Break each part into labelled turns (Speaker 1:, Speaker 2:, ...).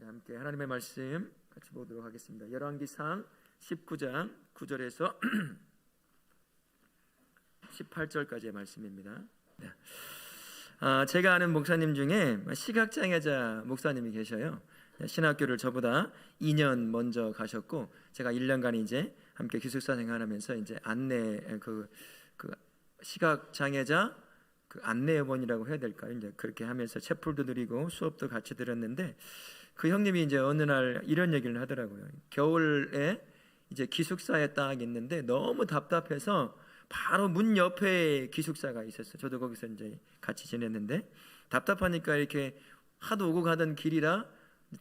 Speaker 1: 함께 하나님의 말씀 같이 보도록 하겠습니다. 열왕기상 19장 9절에서 18절까지의 말씀입니다. 제가 아는 목사님 중에 시각장애자 목사님이 계셔요. 신학교를 저보다 2년 먼저 가셨고, 제가 1년간 이제 함께 기숙사 생활하면서 이제 안내 그 시각장애자 안내원이라고 해야 될까요? 이제 그렇게 하면서 채플도 드리고 수업도 같이 들었는데, 그 형님이 이제 어느 날 이런 얘기를 하더라고요. 겨울에 이제 기숙사에 딱 있는데 너무 답답해서 바로 문 옆에 기숙사가 있었어요. 저도 거기서 이제 같이 지냈는데, 답답하니까 이렇게 하도 오고 가던 길이라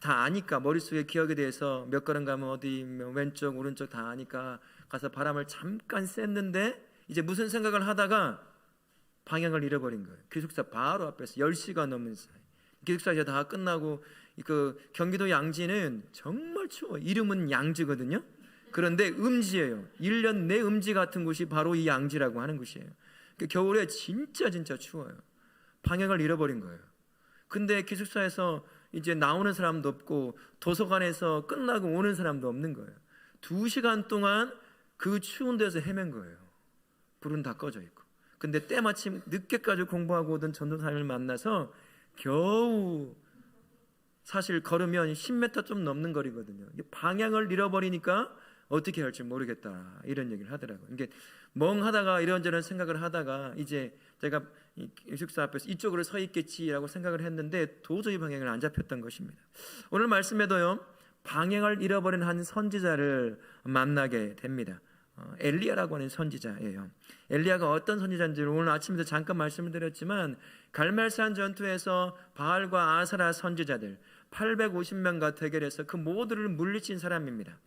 Speaker 1: 다 아니까, 머릿속에 기억에 대해서 몇 걸음 가면 어디 왼쪽 오른쪽 다 아니까 가서 바람을 잠깐 쐈는데, 이제 무슨 생각을 하다가 방향을 잃어버린 거예요. 기숙사 바로 앞에서 10시가 넘는 사이. 기숙사 이제 다 끝나고, 그 경기도 양지는 정말 추워요. 이름은 양지거든요. 그런데 음지예요. 1년 내 음지 같은 곳이 바로 이 양지라고 하는 곳이에요. 겨울에 진짜 추워요. 방향을 잃어버린 거예요. 근데 기숙사에서 이제 나오는 사람도 없고, 도서관에서 끝나고 오는 사람도 없는 거예요. 2시간 동안 그 추운 데서 헤맨 거예요. 불은 다 꺼져 있고. 근데 때마침 늦게까지 공부하고 오던 전도사님을 만나서 겨우, 사실 걸으면 10m 좀 넘는 거리거든요. 방향을 잃어버리니까 어떻게 할지 모르겠다, 이런 얘기를 하더라고요. 이게 멍하다가 이런저런 생각을 하다가 이제 제가 기숙사 앞에서 이쪽으로 서 있겠지라고 생각을 했는데 도저히 방향을 안 잡혔던 것입니다. 오늘 말씀에도요, 방향을 잃어버린 한 선지자를 만나게 됩니다. 엘리야라고 하는 선지자예요. 엘리야가 어떤 선지자인지를 오늘 아침에도 잠깐 말씀을 드렸지만, 갈멜산 전투에서 바알과 아사라 선지자들 850명과 대결해서 그 모두를 물리친 사람입니다.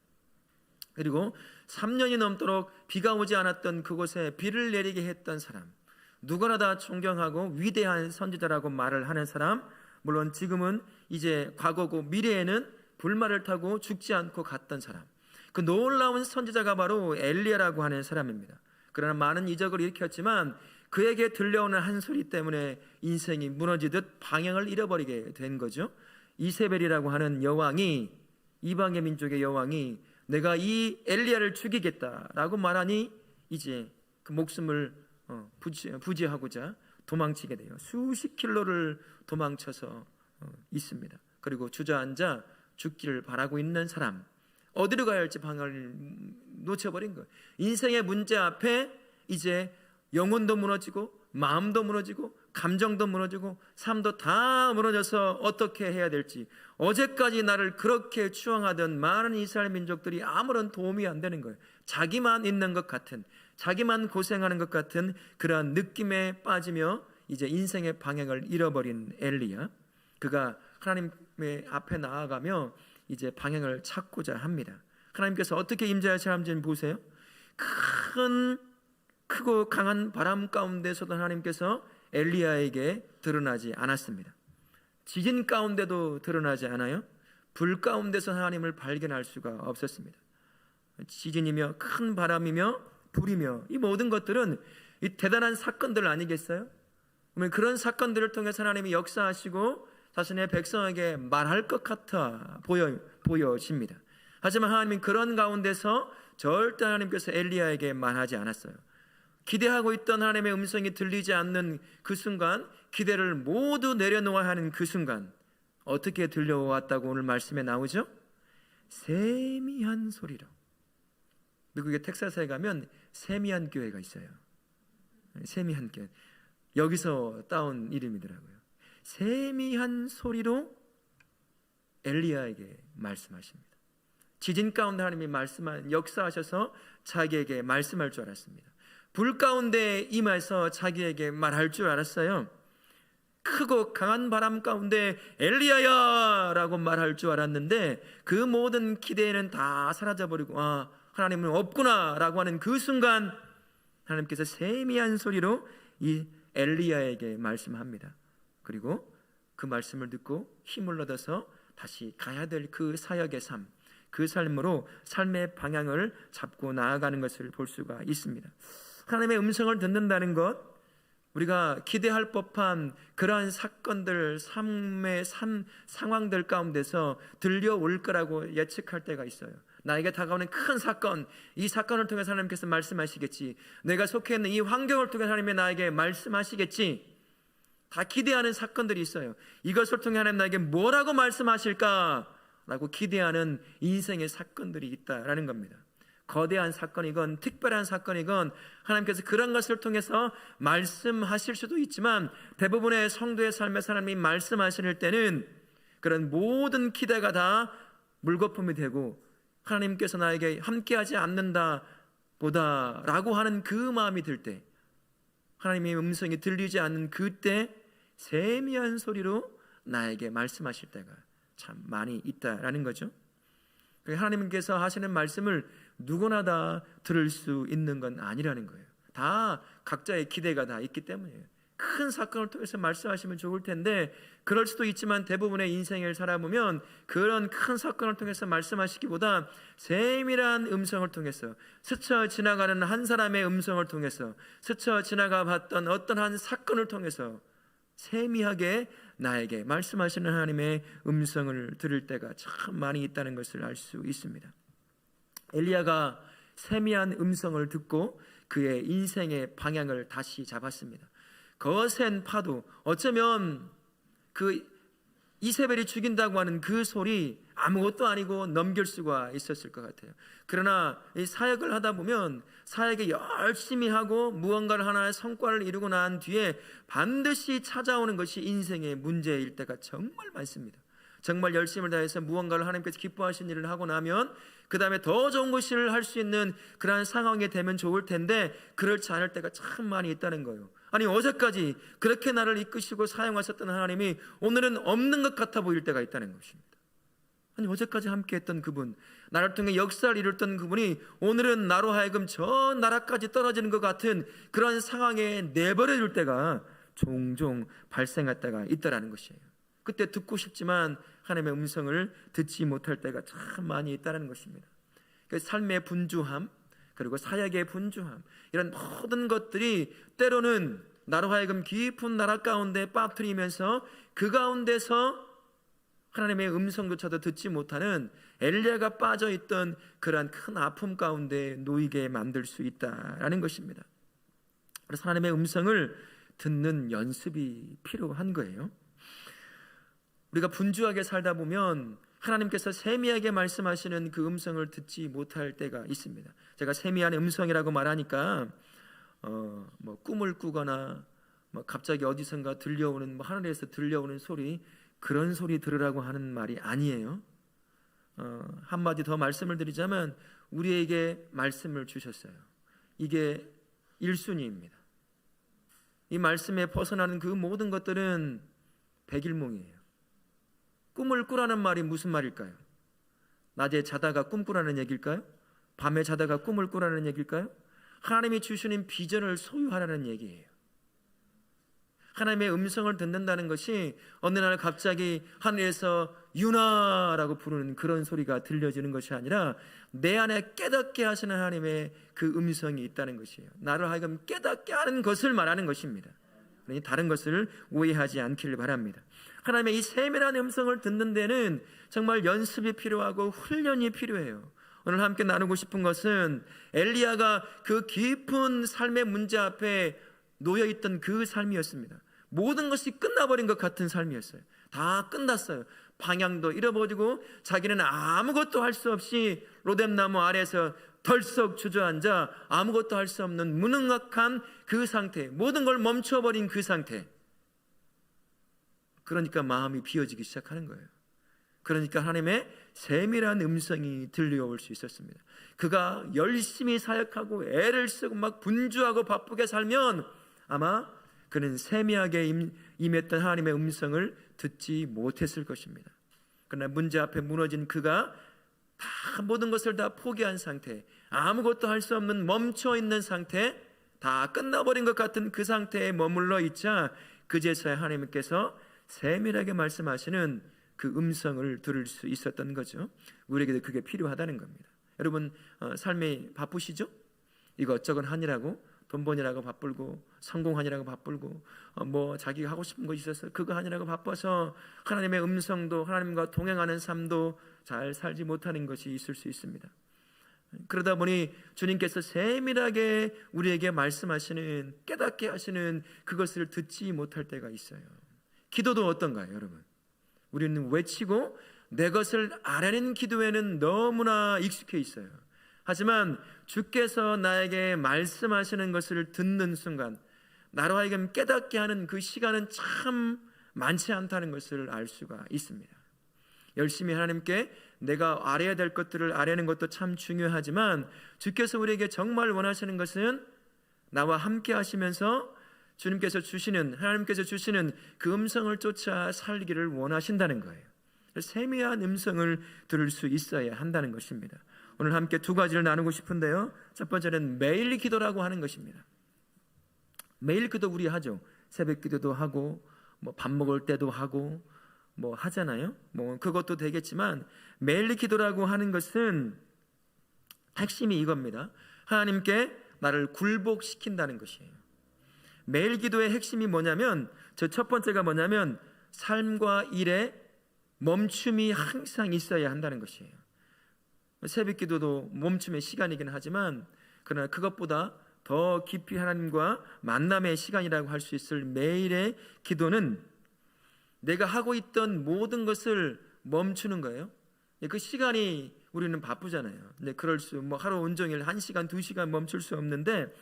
Speaker 1: 그리고 3년이 넘도록 비가 오지 않았던 그곳에 비를 내리게 했던 사람, 누구나 다 존경하고 위대한 선지자라고 말을 하는 사람, 물론 지금은 이제 과거고 미래에는 불말을 타고 죽지 않고 갔던 사람, 그 놀라운 선지자가 바로 엘리야라고 하는 사람입니다. 그러나 많은 이적을 일으켰지만 그에게 들려오는 한 소리 때문에 인생이 무너지듯 방향을 잃어버리게 된 거죠. 이세벨이라고 하는 여왕이, 이방의 민족의 여왕이 내가 이 엘리야를 죽이겠다라고 말하니 이제 그 목숨을 부지하고자 도망치게 돼요. 수십 킬로를 도망쳐서 있습니다. 그리고 주저앉아 죽기를 바라고 있는 사람, 어디로 가야 할지 방향을 놓쳐버린 거예요. 인생의 문제 앞에 이제 영혼도 무너지고 마음도 무너지고 감정도 무너지고 삶도 다 무너져서 어떻게 해야 될지, 어제까지 나를 그렇게 추앙하던 많은 이스라엘 민족들이 아무런 도움이 안 되는 거예요. 자기만 있는 것 같은, 자기만 고생하는 것 같은 그러한 느낌에 빠지며 이제 인생의 방향을 잃어버린 엘리야, 그가 하나님의 앞에 나아가며 이제 방향을 찾고자 합니다. 하나님께서 어떻게 임재하시는지 보세요. 크고 강한 바람 가운데서도 하나님께서 엘리야에게 드러나지 않았습니다. 지진 가운데도 드러나지 않아요. 불 가운데서 하나님을 발견할 수가 없었습니다. 지진이며 큰 바람이며 불이며 이 모든 것들은 이 대단한 사건들 아니겠어요? 그런 사건들을 통해서 하나님이 역사하시고 자신의 백성에게 말할 것 같아 보여집니다. 하지만 하나님은 그런 가운데서 절대 하나님께서 엘리야에게 말하지 않았어요. 기대하고 있던 하나님의 음성이 들리지 않는 그 순간, 기대를 모두 내려놓아야 하는 그 순간, 어떻게 들려왔다고 오늘 말씀에 나오죠? 세미한 소리로. 미국의 텍사스에 가면 세미한 교회가 있어요. 세미한 교회, 여기서 따온 이름이더라고요. 세미한 소리로 엘리야에게 말씀하십니다. 지진 가운데 하나님이 역사하셔서 자기에게 말씀할 줄 알았습니다. 불 가운데 임해서 자기에게 말할 줄 알았어요. 크고 강한 바람 가운데 엘리야야 라고 말할 줄 알았는데, 그 모든 기대는 다 사라져버리고 하나님은 없구나 라고 하는 그 순간, 하나님께서 세미한 소리로 이 엘리야에게 말씀합니다. 그리고 그 말씀을 듣고 힘을 얻어서 다시 가야 될 그 사역의 삶, 그 삶으로 삶의 방향을 잡고 나아가는 것을 볼 수가 있습니다. 하나님의 음성을 듣는다는 것, 우리가 기대할 법한 그러한 사건들, 삶의 상황들 가운데서 들려올 거라고 예측할 때가 있어요. 나에게 다가오는 큰 사건, 이 사건을 통해서 하나님께서 말씀하시겠지. 내가 속해 있는 이 환경을 통해서 하나님이 나에게 말씀하시겠지. 다 기대하는 사건들이 있어요. 이것을 통해 하나님 나에게 뭐라고 말씀하실까? 라고 기대하는 인생의 사건들이 있다라는 겁니다. 거대한 사건이건 특별한 사건이건 하나님께서 그런 것을 통해서 말씀하실 수도 있지만, 대부분의 성도의 삶에서 하나님이 말씀하실 때는 그런 모든 기대가 다 물거품이 되고 하나님께서 나에게 함께하지 않는다 보다 라고 하는 그 마음이 들 때, 하나님의 음성이 들리지 않는 그때 세미한 소리로 나에게 말씀하실 때가 참 많이 있다라는 거죠. 하나님께서 하시는 말씀을 누구나 다 들을 수 있는 건 아니라는 거예요. 다 각자의 기대가 다 있기 때문이에요. 큰 사건을 통해서 말씀하시면 좋을 텐데, 그럴 수도 있지만 대부분의 인생을 살아보면 그런 큰 사건을 통해서 말씀하시기보다 세밀한 음성을 통해서, 스쳐 지나가는 한 사람의 음성을 통해서, 스쳐 지나가 봤던 어떤 한 사건을 통해서 세미하게 나에게 말씀하시는 하나님의 음성을 들을 때가 참 많이 있다는 것을 알 수 있습니다. 엘리야가 세미한 음성을 듣고 그의 인생의 방향을 다시 잡았습니다. 거센 파도, 어쩌면 그 이세벨이 죽인다고 하는 그 소리 아무것도 아니고 넘길 수가 있었을 것 같아요. 그러나 이 사역을 하다 보면 사역에 열심히 하고 무언가를 하나의 성과를 이루고 난 뒤에 반드시 찾아오는 것이 인생의 문제일 때가 정말 많습니다. 정말 열심을 다해서 무언가를 하나님께서 기뻐하신 일을 하고 나면 그 다음에 더 좋은 것을 할 수 있는 그러한 상황이 되면 좋을 텐데, 그렇지 않을 때가 참 많이 있다는 거예요. 아니, 어제까지 그렇게 나를 이끄시고 사용하셨던 하나님이 오늘은 없는 것 같아 보일 때가 있다는 것입니다. 아니, 어제까지 함께했던 그분, 나를 통해 역사를 이뤘던 그분이 오늘은 나로 하여금 저 나라까지 떨어지는 것 같은 그런 상황에 내버려 둘 때가 종종 발생할 때가 있다는 것이에요. 그때 듣고 싶지만 하나님의 음성을 듣지 못할 때가 참 많이 있다는 것입니다. 삶의 분주함, 그리고 사역의 분주함, 이런 모든 것들이 때로는 나로 하여금 깊은 나라 가운데 빠뜨리면서 그 가운데서 하나님의 음성조차도 듣지 못하는 엘리야가 빠져있던 그러한 큰 아픔 가운데 놓이게 만들 수 있다라는 것입니다. 그래서 하나님의 음성을 듣는 연습이 필요한 거예요. 우리가 분주하게 살다 보면 하나님께서 세미하게 말씀하시는 그 음성을 듣지 못할 때가 있습니다. 제가 세미한 음성이라고 말하니까 꿈을 꾸거나 갑자기 어디선가 들려오는 하늘에서 들려오는 소리, 그런 소리 들으라고 하는 말이 아니에요. 한마디 더 말씀을 드리자면 우리에게 말씀을 주셨어요. 이게 1순위입니다. 이 말씀에 벗어나는 그 모든 것들은 백일몽이에요. 꿈을 꾸라는 말이 무슨 말일까요? 낮에 자다가 꿈꾸라는 얘기일까요? 밤에 자다가 꿈을 꾸라는 얘기일까요? 하나님이 주시는 비전을 소유하라는 얘기예요. 하나님의 음성을 듣는다는 것이 어느 날 갑자기 하늘에서 유나라고 부르는 그런 소리가 들려지는 것이 아니라 내 안에 깨닫게 하시는 하나님의 그 음성이 있다는 것이에요. 나를 하여금 깨닫게 하는 것을 말하는 것입니다. 그러니 다른 것을 오해하지 않기를 바랍니다. 하나님의 이 세밀한 음성을 듣는 데는 정말 연습이 필요하고 훈련이 필요해요. 오늘 함께 나누고 싶은 것은 엘리야가 그 깊은 삶의 문제 앞에 놓여있던 그 삶이었습니다. 모든 것이 끝나버린 것 같은 삶이었어요. 다 끝났어요. 방향도 잃어버리고 자기는 아무것도 할 수 없이 로뎀나무 아래에서 덜썩 주저앉아 아무것도 할 수 없는 무능력한 그 상태, 모든 걸 멈춰버린 그 상태. 그러니까 마음이 비어지기 시작하는 거예요. 그러니까 하나님의 세밀한 음성이 들려올 수 있었습니다. 그가 열심히 사역하고 애를 쓰고 막 분주하고 바쁘게 살면 아마 그는 세미하게 임했던 하나님의 음성을 듣지 못했을 것입니다. 그러나 문제 앞에 무너진 그가 다 모든 것을 다 포기한 상태, 아무것도 할 수 없는 멈춰있는 상태, 다 끝나버린 것 같은 그 상태에 머물러 있자 그제서야 하나님께서 세밀하게 말씀하시는 그 음성을 들을 수 있었던 거죠. 우리에게도 그게 필요하다는 겁니다. 여러분 삶이 바쁘시죠? 이것저것 하느라고 돈 버니라고 바쁘고 성공하느라고 바쁘고 뭐 자기가 하고 싶은 것이 있어서 그거 하느라고 바빠서 하나님의 음성도 하나님과 동행하는 삶도 잘 살지 못하는 것이 있을 수 있습니다. 그러다 보니 주님께서 세밀하게 우리에게 말씀하시는, 깨닫게 하시는 그것을 듣지 못할 때가 있어요. 기도도 어떤가요, 여러분? 우리는 외치고 내 것을 아뢰는 기도에는 너무나 익숙해 있어요. 하지만 주께서 나에게 말씀하시는 것을 듣는 순간 나로 하여금 깨닫게 하는 그 시간은 참 많지 않다는 것을 알 수가 있습니다. 열심히 하나님께 내가 아뢰야 될 것들을 아뢰는 것도 참 중요하지만 주께서 우리에게 정말 원하시는 것은 나와 함께 하시면서 주님께서 주시는, 하나님께서 주시는 그 음성을 쫓아 살기를 원하신다는 거예요. 세미한 음성을 들을 수 있어야 한다는 것입니다. 오늘 함께 두 가지를 나누고 싶은데요. 첫 번째는 매일 기도라고 하는 것입니다. 매일 기도 우리 하죠. 새벽 기도도 하고 뭐 밥 먹을 때도 하고 뭐 하잖아요. 뭐 그것도 되겠지만 매일 기도라고 하는 것은 핵심이 이겁니다. 하나님께 나를 굴복시킨다는 것이에요. 매일 기도의 핵심이 뭐냐면, 저 첫 번째가 뭐냐면 삶과 일에 멈춤이 항상 있어야 한다는 것이에요. 새벽 기도도 멈춤의 시간이긴 하지만 그러나 그것보다 더 깊이 하나님과 만남의 시간이라고 할 수 있을 매일의 기도는 내가 하고 있던 모든 것을 멈추는 거예요. 그 시간이 우리는 바쁘잖아요. 근데 그럴 수 하루 온종일 1시간, 2시간 멈출 수 없는데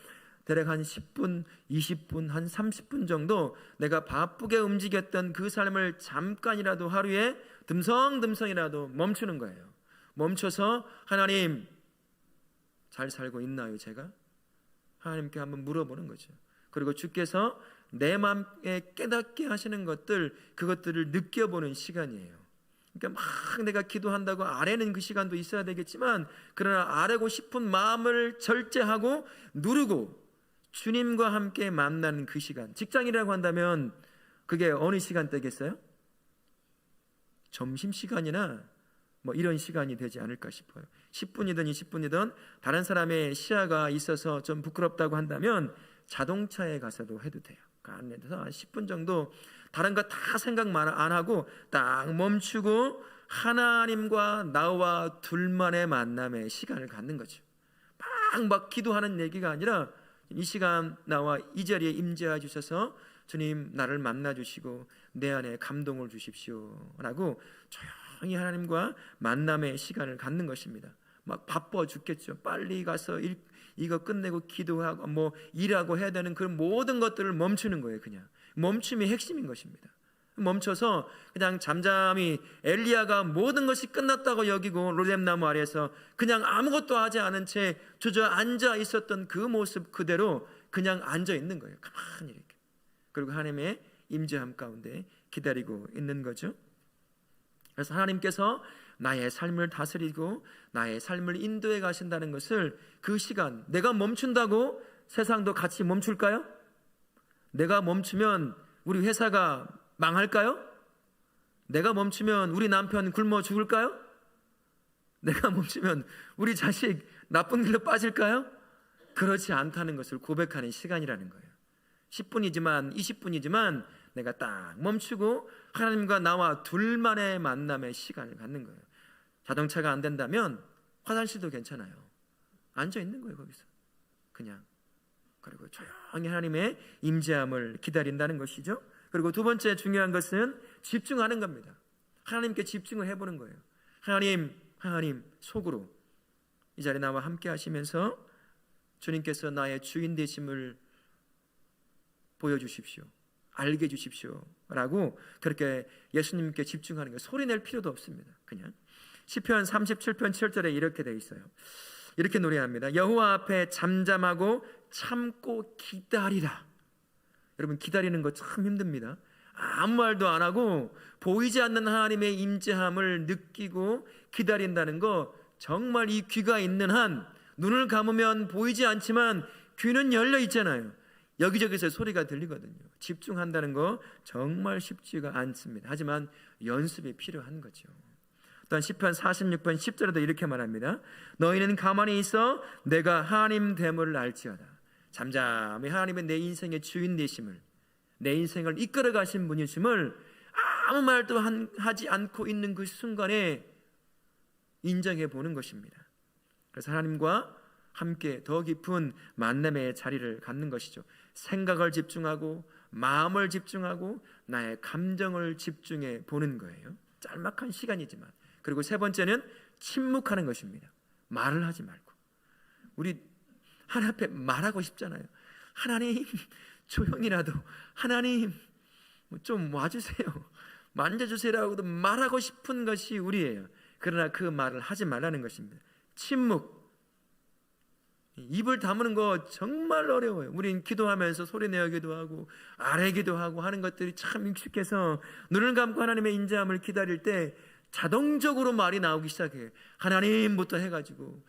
Speaker 1: 대략 한 10분, 20분, 한 30분 정도 내가 바쁘게 움직였던 그 삶을 잠깐이라도 하루에 듬성듬성이라도 멈추는 거예요. 멈춰서 하나님 잘 살고 있나요 제가? 하나님께 한번 물어보는 거죠. 그리고 주께서 내 마음에 깨닫게 하시는 것들, 그것들을 느껴보는 시간이에요. 그러니까 막 내가 기도한다고 아뢰는 그 시간도 있어야 되겠지만 그러나 아뢰고 싶은 마음을 절제하고 누르고 주님과 함께 만나는 그 시간, 직장이라고 한다면 그게 어느 시간대겠어요? 점심시간이나 뭐 이런 시간이 되지 않을까 싶어요. 10분이든 20분이든 다른 사람의 시야가 있어서 좀 부끄럽다고 한다면 자동차에 가서도 해도 돼요. 그 안에서 한 10분 정도 다른 거 다 생각 안 하고 딱 멈추고 하나님과 나와 둘만의 만남의 시간을 갖는 거죠. 막 기도하는 얘기가 아니라 이 시간 나와 이 자리에 임재해 주셔서 주님 나를 만나 주시고 내 안에 감동을 주십시오 라고 조용히 하나님과 만남의 시간을 갖는 것입니다. 막 바빠 죽겠죠. 빨리 가서 이거 끝내고 기도하고 뭐 일하고 해야 되는 그런 모든 것들을 멈추는 거예요. 그냥 멈춤이 핵심인 것입니다. 멈춰서 그냥 잠잠히 엘리야가 모든 것이 끝났다고 여기고 로뎀나무 아래에서 그냥 아무것도 하지 않은 채 주저앉아 있었던 그 모습 그대로 그냥 앉아 있는 거예요. 가만히 이렇게. 그리고 하나님의 임재함 가운데 기다리고 있는 거죠. 그래서 하나님께서 나의 삶을 다스리고 나의 삶을 인도해 가신다는 것을 그 시간, 내가 멈춘다고 세상도 같이 멈출까요? 내가 멈추면 우리 회사가 망할까요? 내가 멈추면 우리 남편 굶어 죽을까요? 내가 멈추면 우리 자식 나쁜 길로 빠질까요? 그렇지 않다는 것을 고백하는 시간이라는 거예요. 10분이지만 20분이지만 내가 딱 멈추고 하나님과 나와 둘만의 만남의 시간을 갖는 거예요. 자동차가 안 된다면 화장실도 괜찮아요. 앉아 있는 거예요. 거기서 그냥. 그리고 조용히 하나님의 임재함을 기다린다는 것이죠. 그리고 두 번째 중요한 것은 집중하는 겁니다. 하나님께 집중을 해보는 거예요. 하나님 속으로 이 자리에 나와 함께 하시면서 주님께서 나의 주인 되심을 보여주십시오. 알게 해주십시오 라고 그렇게 예수님께 집중하는 거예요. 소리 낼 필요도 없습니다. 그냥 시편 37편 7절에 이렇게 되어 있어요. 이렇게 노래합니다. 여호와 앞에 잠잠하고 참고 기다리라. 여러분 기다리는 거 참 힘듭니다. 아무 말도 안 하고 보이지 않는 하나님의 임재함을 느끼고 기다린다는 거 정말 이 귀가 있는 한 눈을 감으면 보이지 않지만 귀는 열려 있잖아요. 여기저기서 소리가 들리거든요. 집중한다는 거 정말 쉽지가 않습니다. 하지만 연습이 필요한 거죠. 또한 시편 46편 10절에도 이렇게 말합니다. 너희는 가만히 있어 내가 하나님 됨을 알지어다. 잠잠히 하나님의 내 인생의 주인 되심을, 내 인생을 이끌어 가신 분이심을 아무 말도 하지 않고 있는 그 순간에 인정해 보는 것입니다. 그래서 하나님과 함께 더 깊은 만남의 자리를 갖는 것이죠. 생각을 집중하고 마음을 집중하고 나의 감정을 집중해 보는 거예요. 짤막한 시간이지만. 그리고 세 번째는 침묵하는 것입니다. 말을 하지 말고. 우리 하나님 앞에 말하고 싶잖아요. 하나님 조용히라도, 하나님 좀 와주세요, 만져주세요라고도 말하고 싶은 것이 우리예요. 그러나 그 말을 하지 말라는 것입니다. 침묵. 입을 다무는 거 정말 어려워요. 우린 기도하면서 소리 내어 기도하고 아뢰 기도하고 하는 것들이 참 익숙해서 눈을 감고 하나님의 인자함을 기다릴 때 자동적으로 말이 나오기 시작해요. 하나님부터 해가지고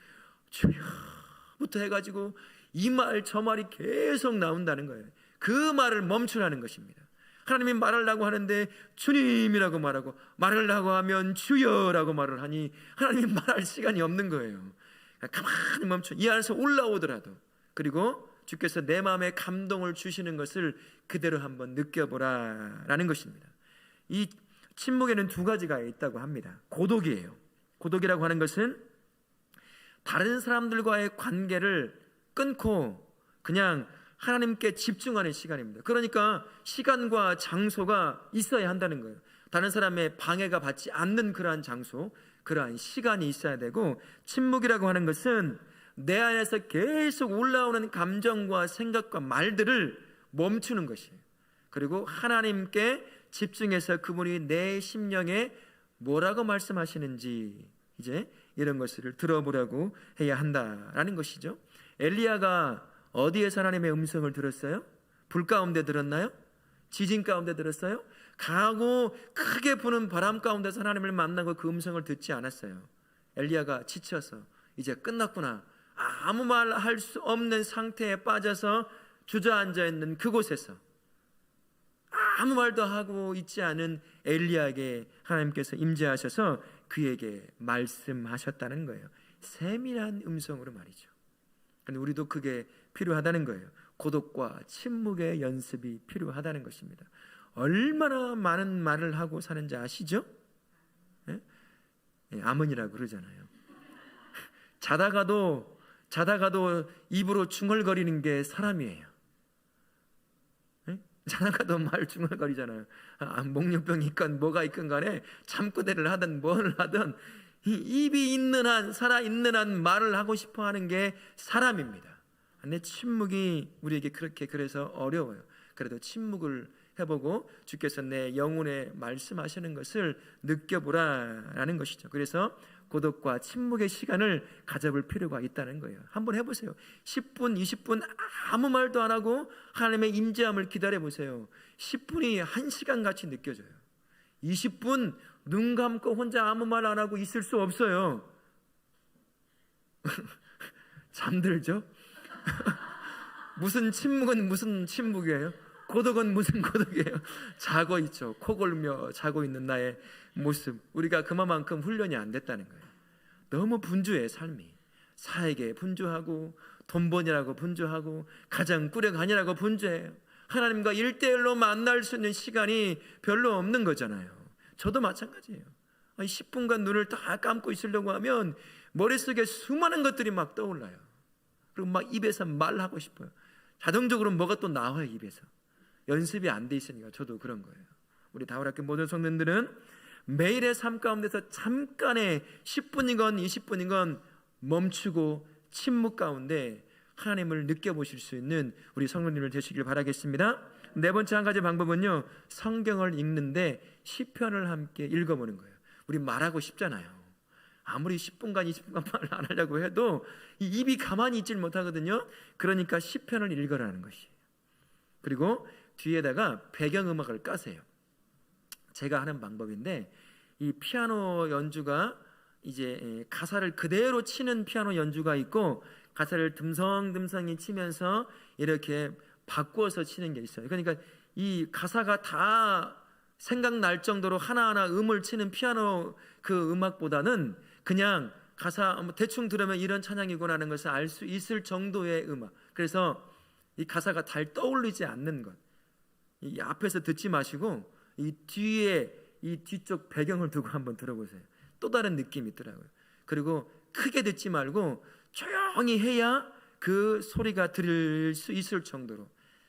Speaker 1: 주여부터 해가지고 이 말 저 말이 계속 나온다는 거예요. 그 말을 멈추라는 것입니다. 하나님이 말하려고 하는데 주님이라고 말하고, 말하려고 하면 주여라고 말을 하니 하나님이 말할 시간이 없는 거예요. 가만히 멈춰. 이 안에서 올라오더라도, 그리고 주께서 내 마음에 감동을 주시는 것을 그대로 한번 느껴보라 라는 것입니다. 이 침묵에는 두 가지가 있다고 합니다. 고독이에요. 고독이라고 하는 것은 다른 사람들과의 관계를 끊고 그냥 하나님께 집중하는 시간입니다. 그러니까 시간과 장소가 있어야 한다는 거예요. 다른 사람의 방해가 받지 않는 그러한 장소, 그러한 시간이 있어야 되고, 침묵이라고 하는 것은 내 안에서 계속 올라오는 감정과 생각과 말들을 멈추는 것이에요. 그리고 하나님께 집중해서 그분이 내 심령에 뭐라고 말씀하시는지 이제 이런 것을 들어보라고 해야 한다라는 것이죠. 엘리야가 어디에서 하나님의 음성을 들었어요? 불 가운데 들었나요? 지진 가운데 들었어요? 강하고 크게 부는 바람 가운데서 하나님을 만나고 그 음성을 듣지 않았어요. 엘리야가 지쳐서 이제 끝났구나, 아무 말 할 수 없는 상태에 빠져서 주저앉아 있는 그곳에서 아무 말도 하고 있지 않은 엘리야에게 하나님께서 임재하셔서 그에게 말씀하셨다는 거예요. 세밀한 음성으로 말이죠. 근데 우리도 그게 필요하다는 거예요. 고독과 침묵의 연습이 필요하다는 것입니다. 얼마나 많은 말을 하고 사는지 아시죠? 예? 예, 아멘이라고 그러잖아요. 자다가도 입으로 중얼거리는 게 사람이에요. 예? 자다가도 말 중얼거리잖아요. 목련병이 있건 뭐가 있건 간에 잠꼬대를 하든 뭘 하든 입이 있는 한, 살아있는 한 말을 하고 싶어 하는 게 사람입니다. 근데 침묵이 우리에게 그렇게 그래서 어려워요. 그래도 침묵을 해보고 주께서 내 영혼에 말씀하시는 것을 느껴보라라는 것이죠. 그래서 고독과 침묵의 시간을 가져볼 필요가 있다는 거예요. 한번 해보세요. 10분, 20분 아무 말도 안 하고 하나님의 임재함을 기다려보세요. 10분이 1시간 같이 느껴져요. 20분 눈 감고 혼자 아무 말 안 하고 있을 수 없어요. 잠들죠? 무슨 침묵은 무슨 침묵이에요? 고독은 무슨 고독이에요? 자고 있죠. 코 골며 자고 있는 나의 모습. 우리가 그만큼 훈련이 안 됐다는 거예요. 너무 분주해, 삶이. 사에게 분주하고 돈 버니라고 분주하고 가정 꾸려가니라고 분주해요. 하나님과 1대1로 만날 수 있는 시간이 별로 없는 거잖아요. 저도 마찬가지예요. 10분간 눈을 다 감고 있으려고 하면 머릿속에 수많은 것들이 막 떠올라요. 그리고 막 입에서 말하고 싶어요. 자동적으로 뭐가 또 나와요, 입에서. 연습이 안 돼 있으니까. 저도 그런 거예요. 우리 다울학교 모든 성도님들은 매일의 삶 가운데서 잠깐의 10분이건 20분이건 멈추고 침묵 가운데 하나님을 느껴보실 수 있는 우리 성도님들 되시길 바라겠습니다. 네 번째 한 가지 방법은요, 성경을 읽는데 시편을 함께 읽어보는 거예요. 우리 말하고 싶잖아요. 아무리 10분간 20분간 말 안 하려고 해도 이 입이 가만히 있질 못하거든요. 그러니까 시편을 읽으라는 것이에요. 그리고 뒤에다가 배경음악을 까세요. 제가 하는 방법인데, 이 피아노 연주가 이제 가사를 그대로 치는 피아노 연주가 있고, 가사를 듬성듬성히 치면서 이렇게 바꾸어서 치는 게 있어요. 그러니까 이 가사가 다 생각날 정도로 하나하나 음을 치는 피아노 그 음악보다는 그냥 가사 대충 들으면 이런 찬양이구나 하는 것을 알 수 있을 정도의 음악. 그래서 이 가사가 잘 떠올리지 않는 것, 이 앞에서 듣지 마시고 이 뒤에 이 뒤쪽 배경을 두고 한번 들어보세요. 또 다른 느낌이 있더라고요. 그리고 크게 듣지 말고 조용히 해야 그 소리가 들릴 수 있을 정도로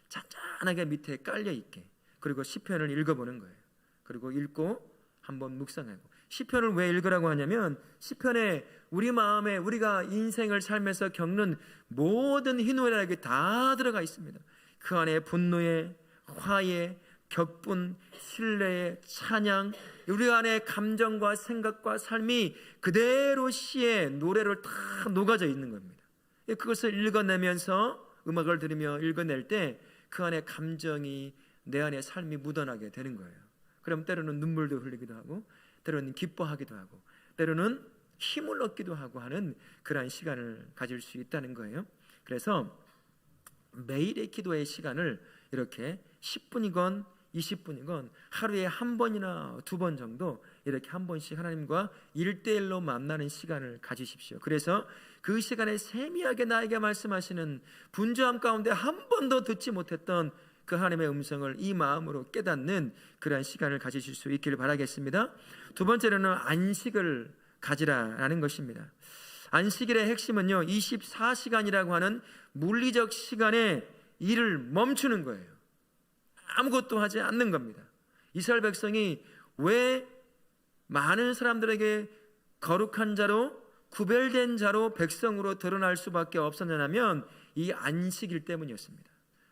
Speaker 1: 잔잔하게 밑에 깔려 있게, 그리고 시편을 읽어보는 거예요. 그리고 읽고 한번 묵상하고. 시편을 왜 읽으라고 하냐면 시편에 우리 마음에 우리가 인생을 살면서 겪는 모든 희노애락이 다 들어가 있습니다. 그 안에 분노의, 화의, 격분, 신뢰의, 찬양, 우리 안에 감정과 생각과 삶이 그대로 시에 노래로 다 녹아져 있는 겁니다. 그것을 읽어내면서 음악을 들으며 읽어낼 때 그 안에 감정이, 내 안에 삶이 묻어나게 되는 거예요. 그럼 때로는 눈물도 흘리기도 하고, 때로는 기뻐하기도 하고, 때로는 힘을 얻기도 하고 하는 그러한 시간을 가질 수 있다는 거예요. 그래서 매일의 기도의 시간을 이렇게 10분이건 20분이건 하루에 한 번이나 두 번 정도 이렇게 한 번씩 하나님과 1대1로 만나는 시간을 가지십시오. 그래서 그 시간에 세미하게 나에게 말씀하시는 분주함 가운데 한 번도 듣지 못했던 그 하나님의 음성을 이 마음으로 깨닫는 그러한 시간을 가지실 수 있기를 바라겠습니다. 두 번째로는 안식을 가지라라는 것입니다. 안식일의 핵심은요, 24시간이라고 하는 물리적 시간에 일을 멈추는 거예요. 아무것도 하지 않는 겁니다. 이스라엘 백성이 왜 많은 사람들에게 거룩한 자로, 구별된 자로 백성으로 드러날 수밖에 없었냐면 이 안식일 때문이었습니다.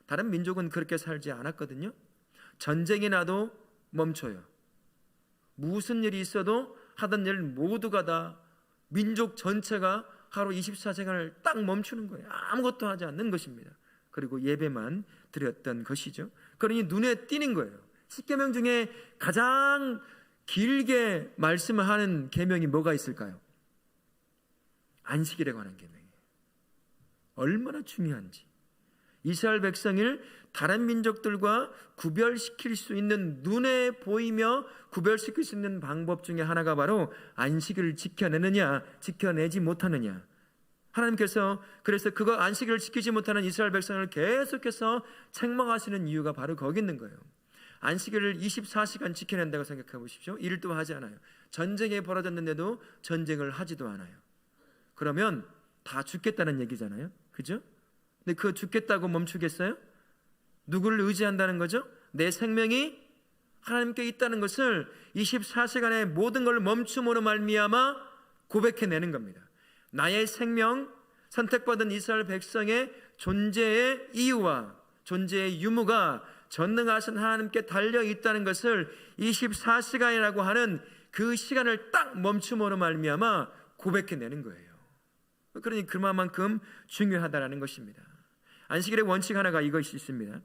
Speaker 1: 다른 민족은 그렇게 살지 않았거든요. 전쟁이 나도 멈춰요. 무슨 일이 있어도 하던 일 모두가 다, 민족 전체가 하루 24시간을 딱 멈추는 거예요. 아무것도 하지 않는 것입니다. 그리고 예배만 드렸던 것이죠. 그러니 눈에 띄는 거예요. 10계명 중에 가장 길게 말씀을 하는 계명이 뭐가 있을까요? 안식일에 관한 계명이에요. 얼마나 중요한지. 이스라엘 백성을 다른 민족들과 구별시킬 수 있는, 눈에 보이며 구별시킬 수 있는 방법 중에 하나가 바로 안식일을 지켜내느냐, 지켜내지 못하느냐. 하나님께서 그래서 그거 안식일을 지키지 못하는 이스라엘 백성을 계속해서 책망하시는 이유가 바로 거기 있는 거예요. 안식일을 24시간 지켜낸다고 생각해 보십시오. 일도 하지 않아요. 전쟁이 벌어졌는데도 전쟁을 하지도 않아요. 그러면 다 죽겠다는 얘기잖아요. 그죠? 근데 그 죽겠다고 멈추겠어요? 누구를 의지한다는 거죠? 내 생명이 하나님께 있다는 것을 24시간의 모든 걸 멈춤으로 말미암아 고백해내는 겁니다. 나의 생명, 선택받은 이스라엘 백성의 존재의 이유와 존재의 유무가 전능하신 하나님께 달려있다는 것을 24시간이라고 하는 그 시간을 딱 멈춤으로 말미암아 고백해내는 거예요. 그러니 그만큼 중요하다는 것입니다. 안식일의 원칙 하나가 이것이 있습니다.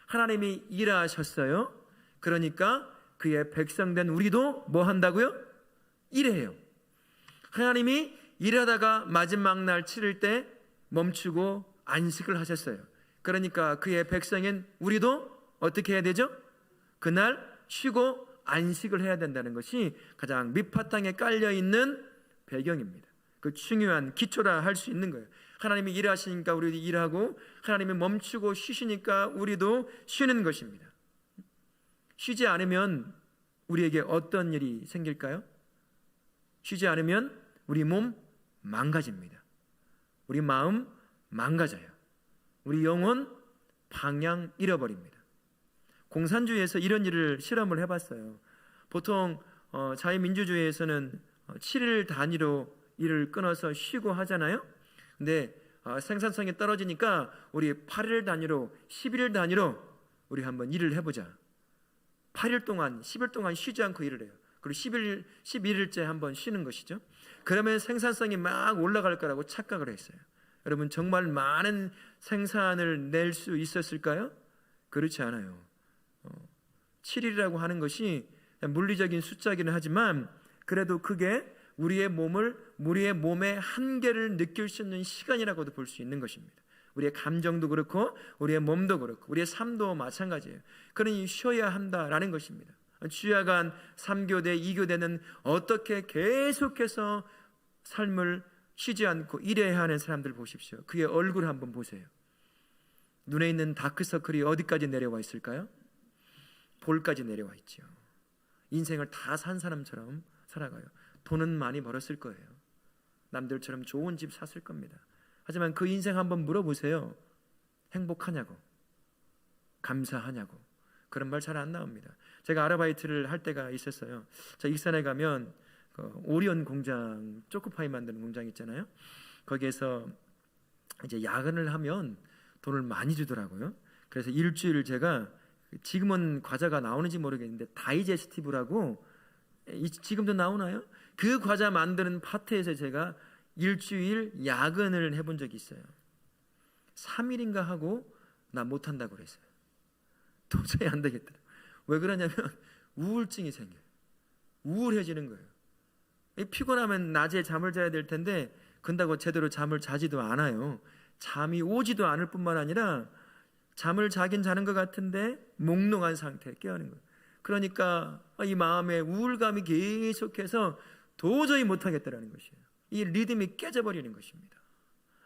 Speaker 1: 하나님이 일하셨어요. 그러니까 그의 백성된 우리도 뭐 한다고요? 일해요. 하나님이 일하다가 마지막 날 치를 때 멈추고 안식을 하셨어요. 그러니까 그의 백성인 우리도 어떻게 해야 되죠? 그날 쉬고 안식을 해야 된다는 것이 가장 밑바탕에 깔려있는 배경입니다. 그 중요한 기초라 할 수 있는 거예요. 하나님이 일하시니까 우리도 일하고, 하나님이 멈추고 쉬시니까 우리도 쉬는 것입니다. 쉬지 않으면 우리에게 어떤 일이 생길까요? 쉬지 않으면 우리 몸 망가집니다. 우리 마음 망가져요. 우리 영혼 방향 잃어버립니다. 공산주의에서 이런 일을 실험을 해봤어요. 보통 자유민주주의에서는 7일 단위로 일을 끊어서 쉬고 하잖아요. 근데 생산성이 떨어지니까 우리 8일 단위로, 11일 단위로 우리 한번 일을 해보자. 8일 동안, 10일 동안 쉬지 않고 일을 해요. 그리고 11일째 한번 쉬는 것이죠. 그러면 생산성이 막 올라갈 거라고 착각을 했어요. 여러분, 정말 많은 생산을 낼 수 있었을까요? 그렇지 않아요. 7일이라고 하는 것이 물리적인 숫자이기는 하지만 그래도 그게 우리의 몸의 한계를 느낄 수 있는 시간이라고도 볼 수 있는 것입니다. 우리의 감정도 그렇고 우리의 몸도 그렇고 우리의 삶도 마찬가지예요. 그러니 쉬어야 한다라는 것입니다. 주야간 3교대, 2교대는 어떻게 계속해서 삶을 쉬지 않고 일해야 하는 사람들 보십시오. 그의 얼굴 한번 보세요. 눈에 있는 다크서클이 어디까지 내려와 있을까요? 볼까지 내려와 있죠. 인생을 다 산 사람처럼 살아가요. 돈은 많이 벌었을 거예요. 남들처럼 좋은 집 샀을 겁니다. 하지만 그 인생 한번 물어보세요. 행복하냐고, 감사하냐고. 그런 말 잘 안 나옵니다. 제가 아르바이트를 할 때가 있었어요. 저 익산에 가면 오리온 공장, 초코파이 만드는 공장 있잖아요. 거기에서 이제 야근을 하면 돈을 많이 주더라고요. 그래서 일주일 제가, 지금은 과자가 나오는지 모르겠는데 다이제스티브라고, 지금도 나오나요? 그 과자 만드는 파트에서 제가 일주일 야근을 해본 적이 있어요. 3일인가 하고 나 못한다고 그랬어요. 도저히 안 되겠더라고요. 왜 그러냐면 우울증이 생겨요. 우울해지는 거예요. 피곤하면 낮에 잠을 자야 될 텐데 근다고 제대로 잠을 자지도 않아요. 잠이 오지도 않을 뿐만 아니라 잠을 자긴 자는 것 같은데 몽롱한 상태에 깨어있는 거예요. 그러니까 이 마음에 우울감이 계속해서 도저히 못하겠다라는 것이에요. 이 리듬이 깨져버리는 것입니다.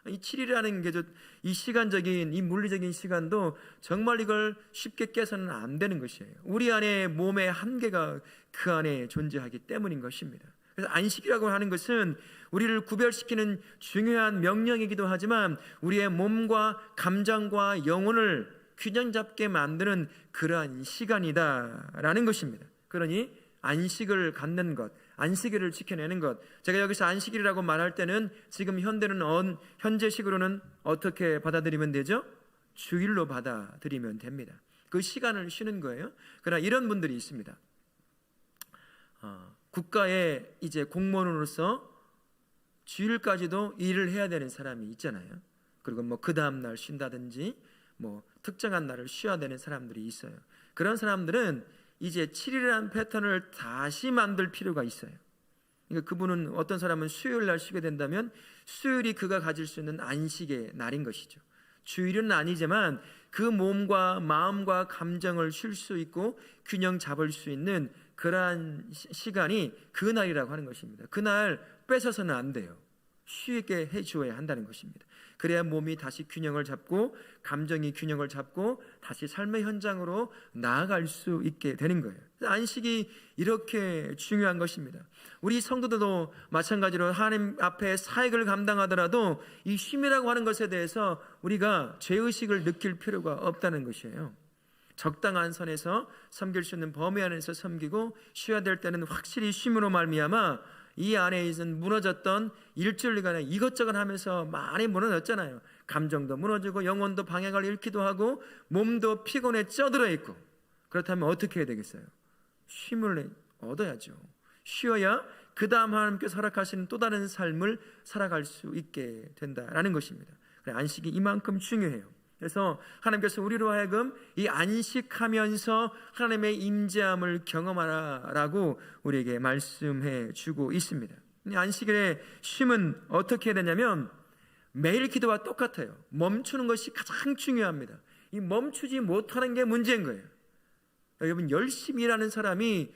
Speaker 1: 이 7일이라는 게 이 시간적인, 이 물리적인 시간도 정말 이걸 쉽게 깨서는 안 되는 것이에요. 우리 안에 몸의 한계가 그 안에 존재하기 때문인 것입니다. 그래서 안식이라고 하는 것은 우리를 구별시키는 중요한 명령이기도 하지만 우리의 몸과 감정과 영혼을 균형 잡게 만드는 그러한 시간이다라는 것입니다. 그러니 안식을 갖는 것, 안식일을 지켜내는 것. 제가 여기서 안식일이라고 말할 때는 지금 현재식으로는 어떻게 받아들이면 되죠? 주일로 받아들이면 됩니다. 그 시간을 쉬는 거예요. 그러나 이런 분들이 있습니다. 국가의 이제 공무원으로서 주일까지도 일을 해야 되는 사람이 있잖아요. 그리고 뭐 그 다음 날 쉰다든지 뭐 특정한 날을 쉬어야 되는 사람들이 있어요. 그런 사람들은 이제 7일이라는 패턴을 다시 만들 필요가 있어요. 그러니까 그분은, 어떤 사람은 수요일 날 쉬게 된다면 수요일이 그가 가질 수 있는 안식의 날인 것이죠. 주일은 아니지만 그 몸과 마음과 감정을 쉴 수 있고 균형 잡을 수 있는 그러한 시간이 그 날이라고 하는 것입니다. 그날 뺏어서는 안 돼요. 쉬게 해주어야 한다는 것입니다. 그래야 몸이 다시 균형을 잡고 감정이 균형을 잡고 다시 삶의 현장으로 나아갈 수 있게 되는 거예요. 안식이 이렇게 중요한 것입니다. 우리 성도들도 마찬가지로 하나님 앞에 사역을 감당하더라도 이 쉼이라고 하는 것에 대해서 우리가 죄의식을 느낄 필요가 없다는 것이에요. 적당한 선에서 섬길 수 있는 범위 안에서 섬기고 쉬어야 될 때는 확실히 쉼으로 말미암아 이 안에 있는 무너졌던 일주일간에 이것저것 하면서 많이 무너졌잖아요. 감정도 무너지고 영혼도 방향을 잃기도 하고 몸도 피곤에 쪄들어 있고. 그렇다면 어떻게 해야 되겠어요? 쉼을 얻어야죠. 쉬어야 그 다음 하나님께서 허락하시는 또 다른 삶을 살아갈 수 있게 된다라는 것입니다. 안식이 이만큼 중요해요. 그래서 하나님께서 우리로 하여금 이 안식하면서 하나님의 임재함을 경험하라라고 우리에게 말씀해 주고 있습니다. 안식일의 쉼은 어떻게 해야 되냐면 매일 기도와 똑같아요. 멈추는 것이 가장 중요합니다. 이 멈추지 못하는 게 문제인 거예요. 여러분, 열심히 일하는 사람이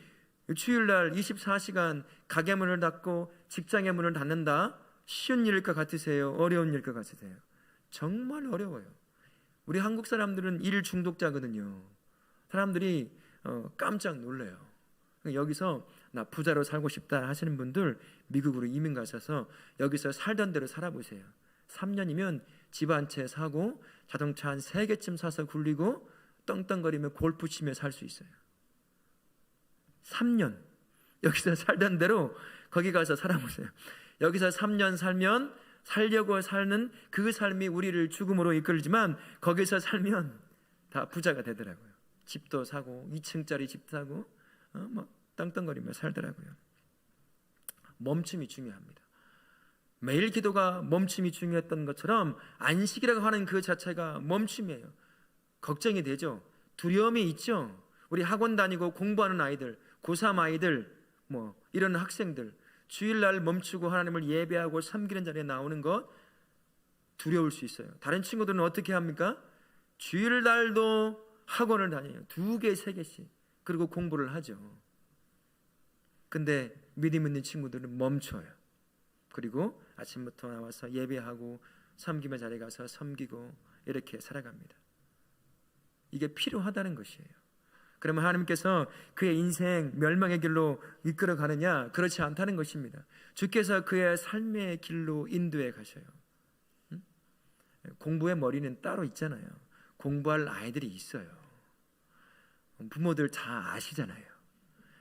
Speaker 1: 주일날 24시간 가게 문을 닫고 직장의 문을 닫는다, 쉬운 일일 것 같으세요? 어려운 일일 것 같으세요? 정말 어려워요. 우리 한국 사람들은 일 중독자거든요. 사람들이 깜짝 놀래요. 여기서 나 부자로 살고 싶다 하시는 분들 미국으로 이민 가셔서 여기서 살던 대로 살아보세요. 3년이면 집 한 채 사고 자동차 한 3개쯤 사서 굴리고 떵떵거리며 골프 치며 살 수 있어요. 3년 여기서 살던 대로 거기 가서 살아보세요. 여기서 3년 살면 살려고 사는 그 삶이 우리를 죽음으로 이끌지만 거기서 살면 다 부자가 되더라고요. 집도 사고 2층짜리 집 사고 뭐 땅땅거리며 살더라고요. 멈춤이 중요합니다. 매일 기도가 멈춤이 중요했던 것처럼 안식이라고 하는 그 자체가 멈춤이에요. 걱정이 되죠. 두려움이 있죠. 우리 학원 다니고 공부하는 아이들, 고3 아이들, 뭐 이런 학생들, 주일날 멈추고 하나님을 예배하고 섬기는 자리에 나오는 것 두려울 수 있어요. 다른 친구들은 어떻게 합니까? 주일날도 학원을 다녀요. 2개, 3개씩. 그리고 공부를 하죠. 근데 믿음 있는 친구들은 멈춰요. 그리고 아침부터 나와서 예배하고 섬김의 자리에 가서 섬기고 이렇게 살아갑니다. 이게 필요하다는 것이에요. 그러면 하나님께서 그의 인생 멸망의 길로 이끌어 가느냐? 그렇지 않다는 것입니다. 주께서 그의 삶의 길로 인도해 가셔요. 공부의 머리는 따로 있잖아요. 공부할 아이들이 있어요. 부모들 다 아시잖아요.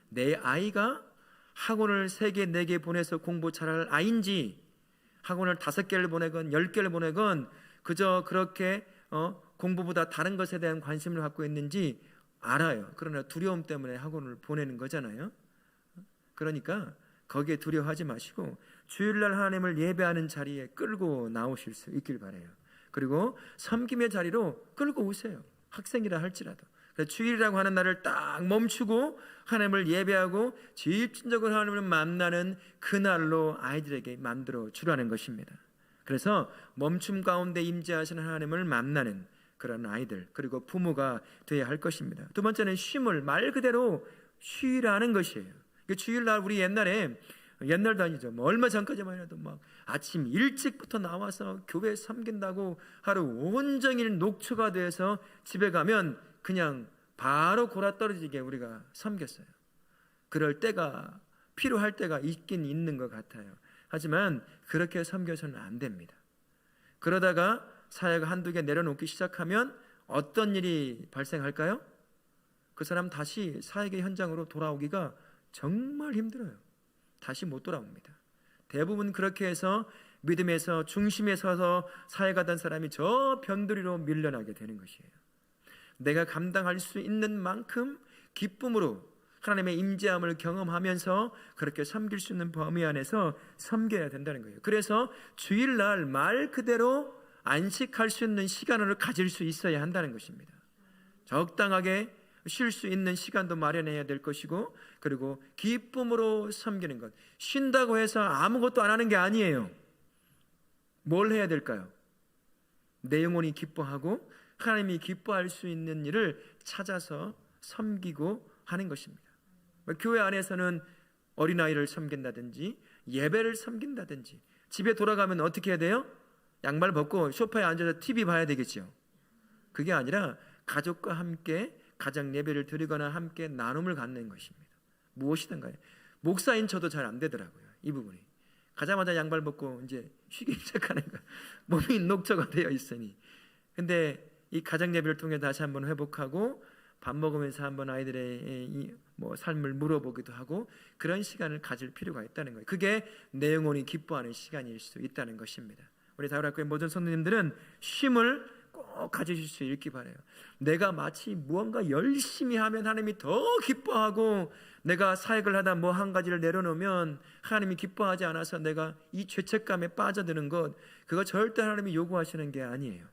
Speaker 1: 내 아이가 학원을 3개, 4개 보내서 공부 잘할 아이인지, 학원을 5개를 보내건 10개를 보내건 그저 그렇게 공부보다 다른 것에 대한 관심을 갖고 있는지 알아요. 그러나 두려움 때문에 학원을 보내는 거잖아요. 그러니까 거기에 두려워하지 마시고 주일날 하나님을 예배하는 자리에 끌고 나오실 수 있길 바라요. 그리고 섬김의 자리로 끌고 오세요. 학생이라 할지라도. 주일이라고 하는 날을 딱 멈추고 하나님을 예배하고 집중적으로 하나님을 만나는 그날로 아이들에게 만들어 주라는 것입니다. 그래서 멈춤 가운데 임재하시는 하나님을 만나는 그런 아이들, 그리고 부모가 되어야 할 것입니다. 두 번째는 쉼을 말 그대로 쉬라는 것이에요. 주일날 우리 옛날도 아니죠. 얼마 전까지만 해도 막 아침 일찍부터 나와서 교회 섬긴다고 하루 온종일 녹초가 돼서 집에 가면 그냥 바로 골아떨어지게 우리가 섬겼어요. 그럴 때가, 필요할 때가 있긴 있는 것 같아요. 하지만 그렇게 섬겨서는 안 됩니다. 그러다가 사회가 한두 개 내려놓기 시작하면 어떤 일이 발생할까요? 그 사람 다시 사회의 현장으로 돌아오기가 정말 힘들어요. 다시 못 돌아옵니다. 대부분 그렇게 해서 믿음에서 중심에 서서 사역하던 사람이 저 변두리로 밀려나게 되는 것이에요. 내가 감당할 수 있는 만큼 기쁨으로 하나님의 임재함을 경험하면서 그렇게 섬길 수 있는 범위 안에서 섬겨야 된다는 거예요. 그래서 주일날 말 그대로 안식할 수 있는 시간을 가질 수 있어야 한다는 것입니다. 적당하게 쉴 수 있는 시간도 마련해야 될 것이고, 그리고 기쁨으로 섬기는 것. 쉰다고 해서 아무것도 안 하는 게 아니에요. 뭘 해야 될까요? 내 영혼이 기뻐하고 하나님이 기뻐할 수 있는 일을 찾아서 섬기고 하는 것입니다. 교회 안에서는 어린아이를 섬긴다든지 예배를 섬긴다든지, 집에 돌아가면 어떻게 해야 돼요? 양말 벗고 소파에 앉아서 TV 봐야 되겠죠. 그게 아니라 가족과 함께 가정 예배를 드리거나 함께 나눔을 갖는 것입니다. 무엇이든가요. 목사인 저도 잘 안 되더라고요. 이 부분이. 가자마자 양말 벗고 이제 쉬기 시작하는 거. 몸이 녹초가 되어 있으니. 근데 이 가정 예배를 통해 다시 한번 회복하고 밥 먹으면서 한번 아이들의 삶을 물어보기도 하고 그런 시간을 가질 필요가 있다는 거예요. 그게 내 영혼이 기뻐하는 시간일 수 있다는 것입니다. 우리 다윗학교의 모든 성도님들은 쉼을 꼭 가지실 수 있기 바라요. 내가 마치 무언가 열심히 하면 하나님이 더 기뻐하고, 내가 사역을 하다 뭐 한 가지를 내려놓으면 하나님이 기뻐하지 않아서 내가 이 죄책감에 빠져드는 것, 그거 절대 하나님이 요구하시는 게 아니에요.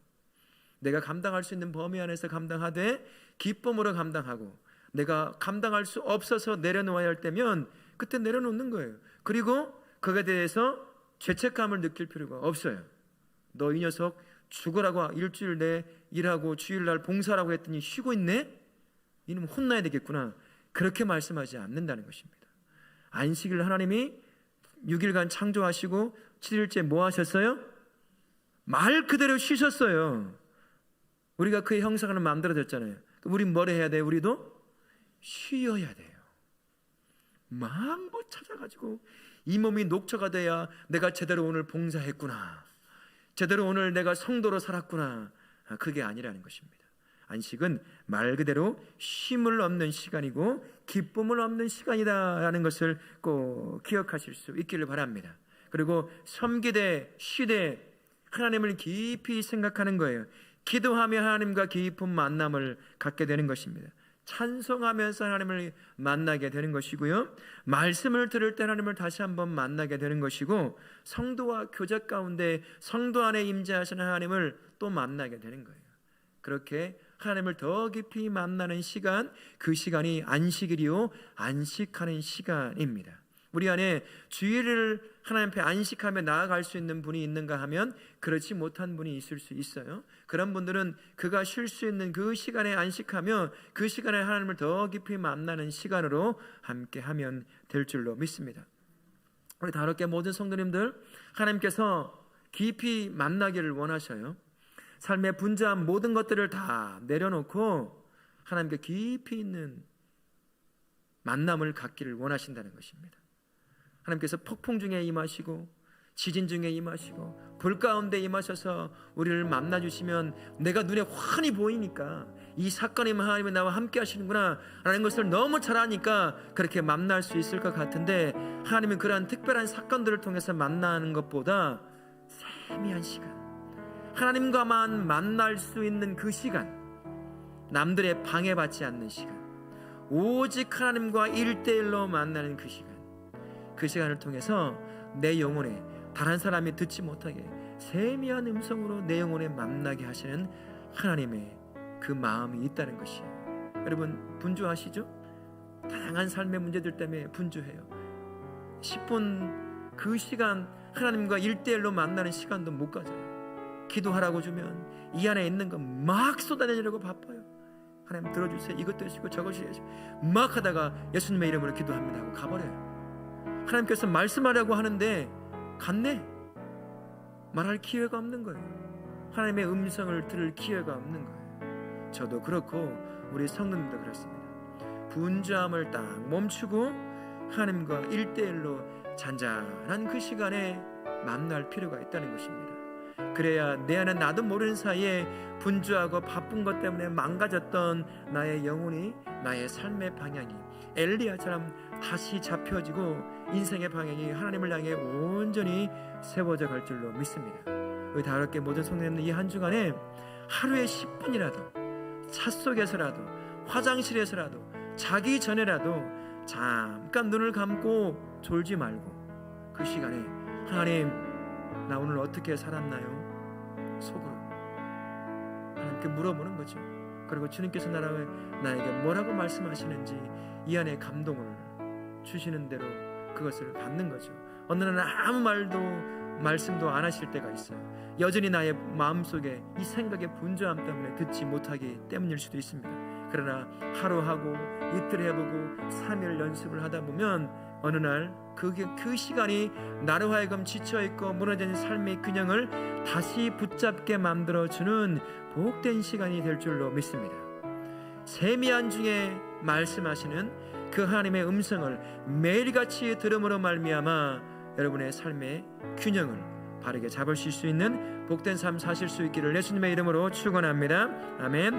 Speaker 1: 내가 감당할 수 있는 범위 안에서 감당하되 기쁨으로 감당하고, 내가 감당할 수 없어서 내려놓아야 할 때면 그때 내려놓는 거예요. 그리고 그거에 대해서 죄책감을 느낄 필요가 없어요. 너 이 녀석 죽으라고 일주일 내 일하고 주일날 봉사라고 했더니 쉬고 있네? 이놈 혼나야 되겠구나. 그렇게 말씀하지 않는다는 것입니다. 안식일 하나님이 6일간 창조하시고 7일째 뭐 하셨어요? 말 그대로 쉬셨어요. 우리가 그의 형상으로 만들어졌잖아요. 우린 뭘 해야 돼요? 우리도 쉬어야 돼요. 막 뭐 찾아가지고 이 몸이 녹초가 돼야 내가 제대로 오늘 봉사했구나, 제대로 오늘 내가 성도로 살았구나. 그게 아니라는 것입니다. 안식은 말 그대로 쉼을 얻는 시간이고 기쁨을 얻는 시간이다라는 것을 꼭 기억하실 수 있기를 바랍니다. 그리고 섬기되 쉬되 하나님을 깊이 생각하는 거예요. 기도하며 하나님과 깊은 만남을 갖게 되는 것입니다. 찬송하면서 하나님을 만나게 되는 것이고요, 말씀을 들을 때 하나님을 다시 한번 만나게 되는 것이고, 성도와 교제 가운데 성도 안에 임재하시는 하나님을 또 만나게 되는 거예요. 그렇게 하나님을 더 깊이 만나는 시간, 그 시간이 안식일이요 안식하는 시간입니다. 우리 안에 주일을 하나님 앞에 안식하며 나아갈 수 있는 분이 있는가 하면 그렇지 못한 분이 있을 수 있어요. 그런 분들은 그가 쉴 수 있는 그 시간에 안식하며 그 시간에 하나님을 더 깊이 만나는 시간으로 함께 하면 될 줄로 믿습니다. 우리 다롭게 모든 성도님들, 하나님께서 깊이 만나기를 원하셔요. 삶의 분주한 모든 것들을 다 내려놓고 하나님께 깊이 있는 만남을 갖기를 원하신다는 것입니다. 하나님께서 폭풍 중에 임하시고 지진 중에 임하시고 불 가운데 임하셔서 우리를 만나주시면 내가 눈에 환히 보이니까 이 사건이면 하나님이 나와 함께 하시는구나 라는 것을 너무 잘 아니까 그렇게 만날 수 있을 것 같은데, 하나님은 그러한 특별한 사건들을 통해서 만나는 것보다 세미한 시간, 하나님과만 만날 수 있는 그 시간, 남들의 방해받지 않는 시간, 오직 하나님과 1대1로 만나는 그 시간, 그 시간을 통해서 내 영혼에 다른 사람이 듣지 못하게 세미한 음성으로 내 영혼에 만나게 하시는 하나님의 그 마음이 있다는 것이에요. 여러분 분주하시죠? 다양한 삶의 문제들 때문에 분주해요. 10분 그 시간 하나님과 1대1로 만나는 시간도 못 가져요. 기도하라고 주면 이 안에 있는 거 막 쏟아내려고 바빠요. 하나님 들어주세요. 이것도 해주시고 저것이 해주시고 막 하다가 예수님의 이름으로 기도합니다 하고 가버려요. 하나님께서 말씀하려고 하는데 갔네. 말할 기회가 없는 거예요. 하나님의 음성을 들을 기회가 없는 거예요. 저도 그렇고 우리 성도님도 그렇습니다. 분주함을 딱 멈추고 하나님과 1대1로 잔잔한 그 시간에 만날 필요가 있다는 것입니다. 그래야 내 안에 나도 모르는 사이에 분주하고 바쁜 것 때문에 망가졌던 나의 영혼이, 나의 삶의 방향이 엘리야처럼 다시 잡혀지고 인생의 방향이 하나님을 향해 온전히 세워져 갈 줄로 믿습니다. 우리 다르게 모든 성도님들 이 한 주간에 하루에 10분이라도 차 속에서라도 화장실에서라도 자기 전에라도 잠깐 눈을 감고 졸지 말고 그 시간에 하나님 나 오늘 어떻게 살았나요? 속으로 하나님께 물어보는 거죠. 그리고 주님께서 나에게 뭐라고 말씀하시는지 이 안에 감동을 주시는 대로 그것을 받는 거죠. 어느 날은 아무 말씀도 안 하실 때가 있어요. 여전히 나의 마음속에 이 생각의 분주함 때문에 듣지 못하기 때문일 수도 있습니다. 그러나 하루 하고 이틀 해보고 3일 연습을 하다 보면 어느 날 그 시간이 나로 하여금 지쳐있고 무너진 삶의 균형을 다시 붙잡게 만들어주는 복된 시간이 될 줄로 믿습니다. 세미한 중에 말씀하시는 그 하나님의 음성을 매일같이 들음으로 말미암아 여러분의 삶의 균형을 바르게 잡으실 수 있는 복된 삶 사실 수 있기를 예수님의 이름으로 축원합니다. 아멘.